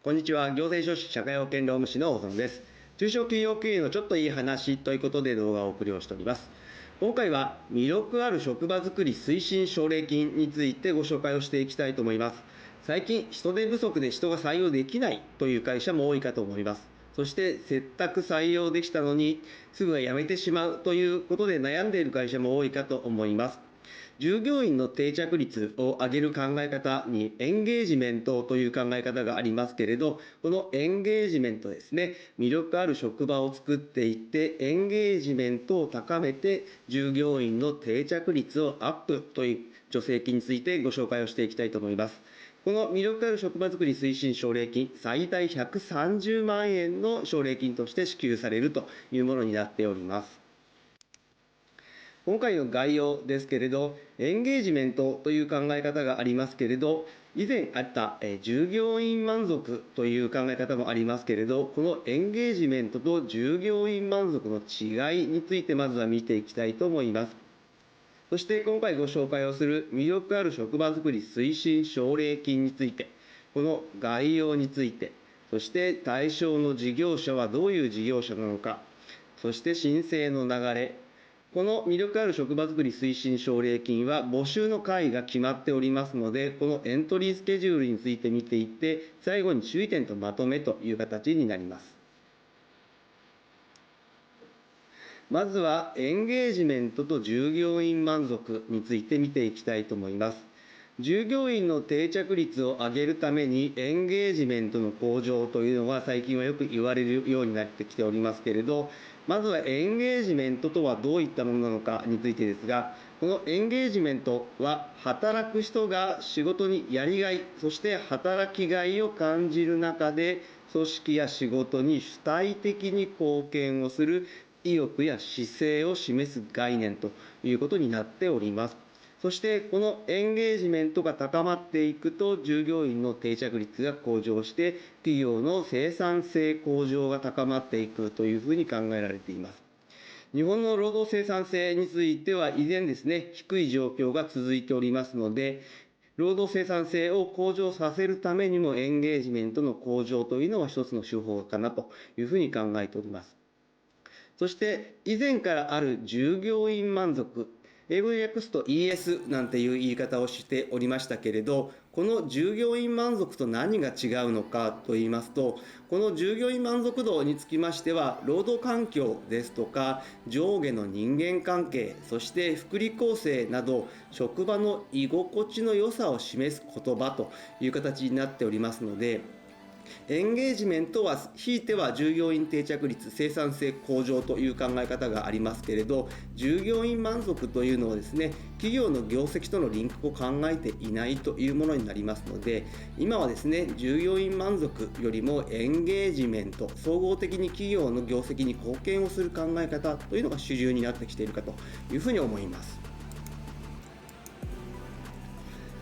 こんにちは。行政書士社会保険労務士の大園です。中小企業経営のちょっといい話ということで動画をお送りをしております。今回は魅力ある職場づくり推進奨励金についてご紹介をしていきたいと思います。最近人手不足で人が採用できないという会社も多いかと思います。そしてせっかく採用できたのにすぐは辞めてしまうということで悩んでいる会社も多いかと思います。従業員の定着率を上げる考え方にエンゲージメントという考え方がありますけれど、このエンゲージメントですね、魅力ある職場を作っていってエンゲージメントを高めて従業員の定着率をアップという助成金についてご紹介をしていきたいと思います。この魅力ある職場づくり推進奨励金、最大130万円の奨励金として支給されるというものになっております。今回の概要ですけれど、エンゲージメントという考え方がありますけれど、以前あった従業員満足という考え方もありますけれど、このエンゲージメントと従業員満足の違いについてまずは見ていきたいと思います。そして今回ご紹介をする魅力ある職場づくり推進奨励金について、この概要について、そして対象の事業者はどういう事業者なのか、そして申請の流れ、この魅力ある職場づくり推進奨励金は募集の会が決まっておりますので、このエントリースケジュールについて見ていって、最後に注意点とまとめという形になります。まずはエンゲージメントと従業員満足について見ていきたいと思います。従業員の定着率を上げるためにエンゲージメントの向上というのは最近はよく言われるようになってきておりますけれど、まずはエンゲージメントとはどういったものなのかについてですが、このエンゲージメントは働く人が仕事にやりがい、そして働きがいを感じる中で組織や仕事に主体的に貢献をする意欲や姿勢を示す概念ということになっております。そしてこのエンゲージメントが高まっていくと従業員の定着率が向上して企業の生産性向上が高まっていくというふうに考えられています。日本の労働生産性については依然ですね、低い状況が続いておりますので、労働生産性を向上させるためにもエンゲージメントの向上というのは一つの手法かなというふうに考えております。そして以前からある従業員満足、英語で訳すと ES なんていう言い方をしておりましたけれど、この従業員満足と何が違うのかといいますと、この従業員満足度につきましては、労働環境ですとか上下の人間関係、そして福利厚生など職場の居心地の良さを示す言葉という形になっておりますので、エンゲージメントはひいては従業員定着率、生産性向上という考え方がありますけれど、従業員満足というのはですね、企業の業績とのリンクを考えていないというものになりますので、今はですね、従業員満足よりもエンゲージメント、総合的に企業の業績に貢献をする考え方というのが主流になってきているかというふうに思います。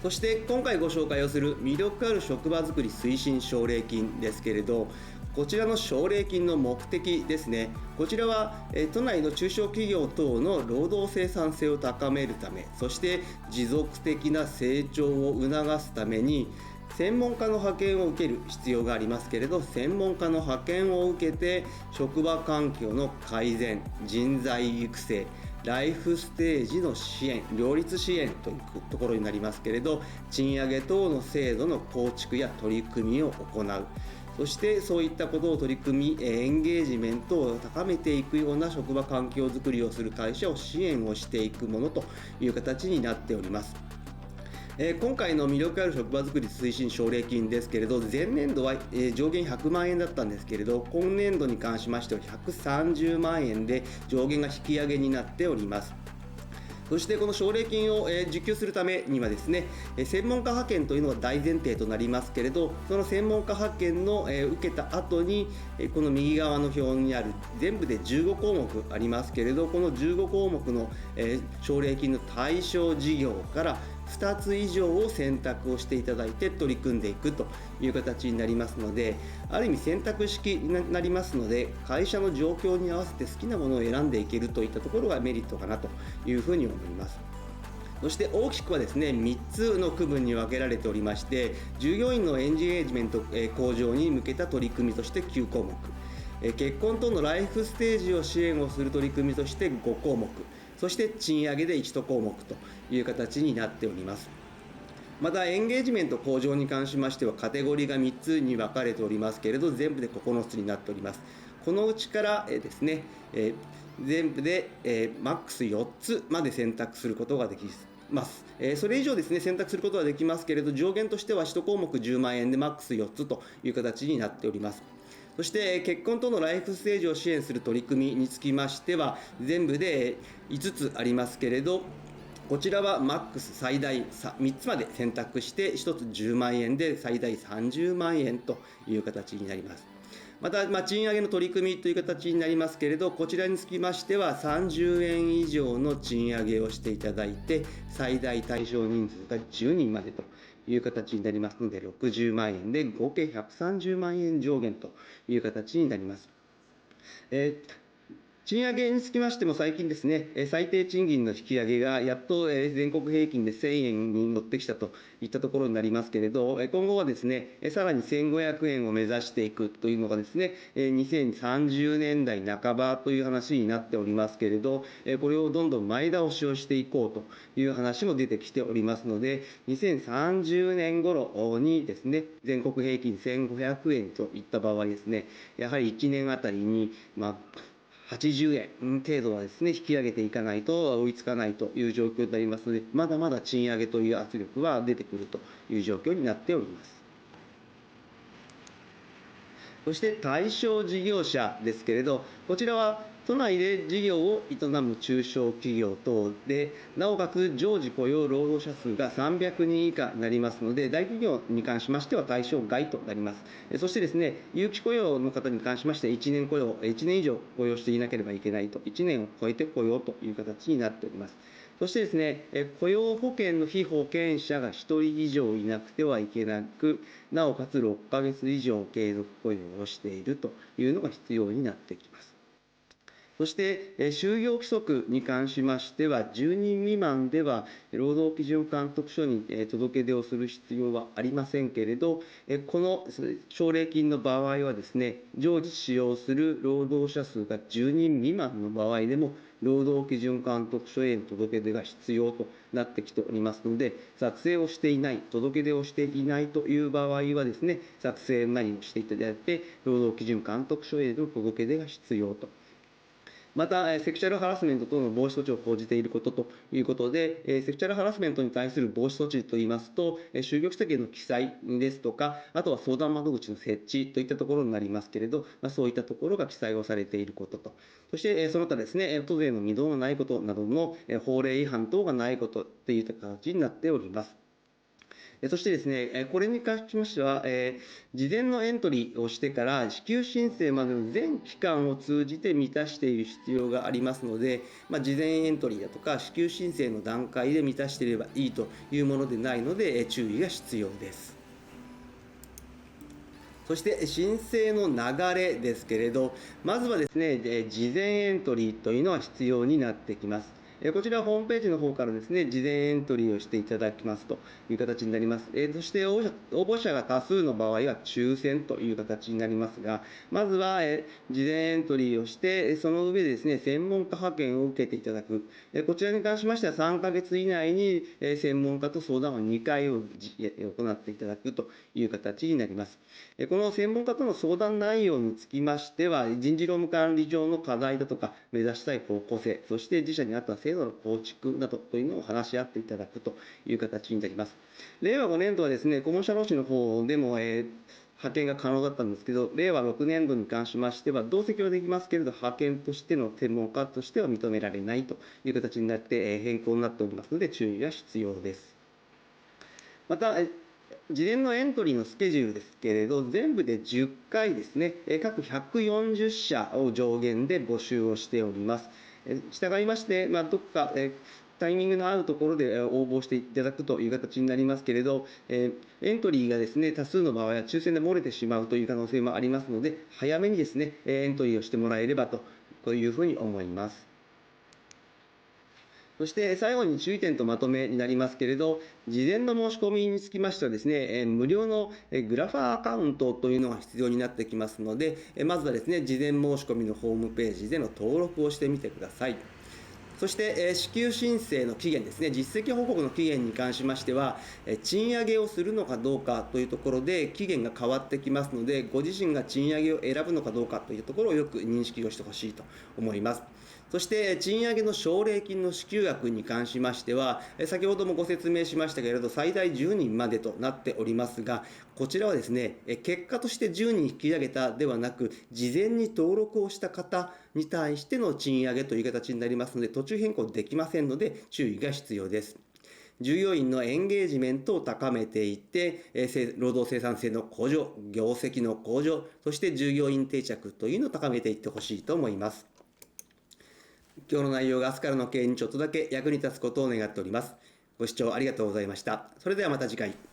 そして今回ご紹介をする魅力ある職場づくり推進奨励金ですけれど、こちらの奨励金の目的ですね、こちらは都内の中小企業等の労働生産性を高めるため、そして持続的な成長を促すために専門家の派遣を受ける必要がありますけれど、専門家の派遣を受けて職場環境の改善、人材育成、ライフステージの支援、両立支援というところになりますけれど、賃上げ等の制度の構築や取り組みを行う。そしてそういったことを取り組み、エンゲージメントを高めていくような職場環境づくりをする会社を支援をしていくものという形になっております。今回の魅力ある職場づくり推進奨励金ですけれど、前年度は上限100万円だったんですけれど、今年度に関しましては130万円で上限が引き上げになっております。そしてこの奨励金を受給するためにはですね、専門家派遣というのが大前提となりますけれど、その専門家派遣の受けた後にこの右側の表にある全部で15項目ありますけれど、この15項目の奨励金の対象事業から2つ以上を選択をしていただいて取り組んでいくという形になりますので、ある意味選択式になりますので、会社の状況に合わせて好きなものを選んでいけるといったところがメリットかなというふうに思います。そして大きくはですね、3つの区分に分けられておりまして、従業員のエンゲージメント向上に向けた取り組みとして9項目、結婚等のライフステージを支援をする取り組みとして5項目、そして賃上げで1項目という形になっております。またエンゲージメント向上に関しましてはカテゴリーが3つに分かれておりますけれど、全部で9つになっております。このうちからですね、全部でマックス4つまで選択することができます。それ以上ですね、選択することはできますけれど、上限としては1項目10万円でマックス4つという形になっております。そして結婚とのライフステージを支援する取り組みにつきましては全部で5つありますけれど、こちらはマックス最大3つまで選択して1つ10万円で最大30万円という形になります。また、賃上げの取り組みという形になりますけれど、こちらにつきましては30円以上の賃上げをしていただいて最大対象人数が10人までという形になりますので、60万円で合計130万円上限という形になります。賃上げにつきましても最近ですね、最低賃金の引き上げがやっと全国平均で1000円に乗ってきたといったところになりますけれど、今後はですね、さらに1500円を目指していくというのがですね、2030年代半ばという話になっておりますけれど、これをどんどん前倒しをしていこうという話も出てきておりますので、2030年頃にですね、全国平均1500円といった場合ですね、やはり1年あたりに、80円程度はですね、引き上げていかないと追いつかないという状況になりますので、まだまだ賃上げという圧力は出てくるという状況になっております。そして対象事業者ですけれど、こちらは都内で事業を営む中小企業等で、なおかつ常時雇用労働者数が300人以下になりますので、大企業に関しましては対象外となります。そしてですね、有期雇用の方に関しまして1年雇用、1年以上雇用していなければいけないと、1年を超えて雇用という形になっております。そしてですね、雇用保険の被保険者が1人以上いなくてはいけなく、なおかつ6ヶ月以上継続雇用をしているというのが必要になってきます。そして、就業規則に関しましては、10人未満では労働基準監督署に届け出をする必要はありませんけれど、この奨励金の場合はですね、常時使用する労働者数が10人未満の場合でも、労働基準監督署への届け出が必要となってきておりますので、作成をしていない、届け出をしていないという場合はですね、作成なりをしていただいて、労働基準監督署への届け出が必要と。また、セクシャルハラスメント等の防止措置を講じていることということで、セクシャルハラスメントに対する防止措置といいますと、就業規則への記載ですとか、あとは相談窓口の設置といったところになりますけれど、そういったところが記載をされていることと、そしてその他ですね、都税の未納がないことなどの法令違反等がないことといった形になっております。そしてですね、これに関しましては、事前のエントリーをしてから支給申請までの全期間を通じて満たしている必要がありますので、事前エントリーだとか支給申請の段階で満たしていればいいというものでないので、注意が必要です。そして申請の流れですけれど、まずはですね、事前エントリーというのは必要になってきます。こちらホームページの方からですね、事前エントリーをしていただきますという形になります。そして応募者が多数の場合は抽選という形になりますが、まずは事前エントリーをして、その上でですね、専門家派遣を受けていただく。こちらに関しましては3ヶ月以内に専門家と相談を2回を行っていただくという形になります。この専門家との相談内容につきましては、人事労務管理上の課題だとか、目指したい方向性、そして自社にあった制度の構築などというのを話し合っていただくという形になります。令和5年度はですね、顧問者労使の方でも、派遣が可能だったんですけど、令和6年度に関しましては、同席はできますけれど、派遣としての専門家としては認められないという形になって、変更になっておりますので、注意が必要です。また、事前のエントリーのスケジュールですけれど、全部で10回ですね、各140社を上限で募集をしております。従いまして、どこか、タイミングの合うところで応募していただくという形になりますけれど、エントリーがですね、多数の場合は抽選で漏れてしまうという可能性もありますので、早めにですね、エントリーをしてもらえればというふうに思います。そして最後に注意点とまとめになりますけれど、事前の申し込みにつきましてはですね、無料のグラファーアカウントというのが必要になってきますので、まずはですね、事前申し込みのホームページでの登録をしてみてください。そして、支給申請の期限ですね、実績報告の期限に関しましては、賃上げをするのかどうかというところで期限が変わってきますので、ご自身が賃上げを選ぶのかどうかというところをよく認識をしてほしいと思います。そして賃上げの奨励金の支給額に関しましては、先ほどもご説明しましたけれど、最大10人までとなっておりますが、こちらはですね、結果として10人引き上げたではなく、事前に登録をした方に対しての賃上げという形になりますので、途中変更できませんので注意が必要です。従業員のエンゲージメントを高めていって、労働生産性の向上、業績の向上、そして従業員定着というのを高めていってほしいと思います。今日の内容が明日からの経営にちょっとだけ役に立つことを願っております。ご視聴ありがとうございました。それではまた次回。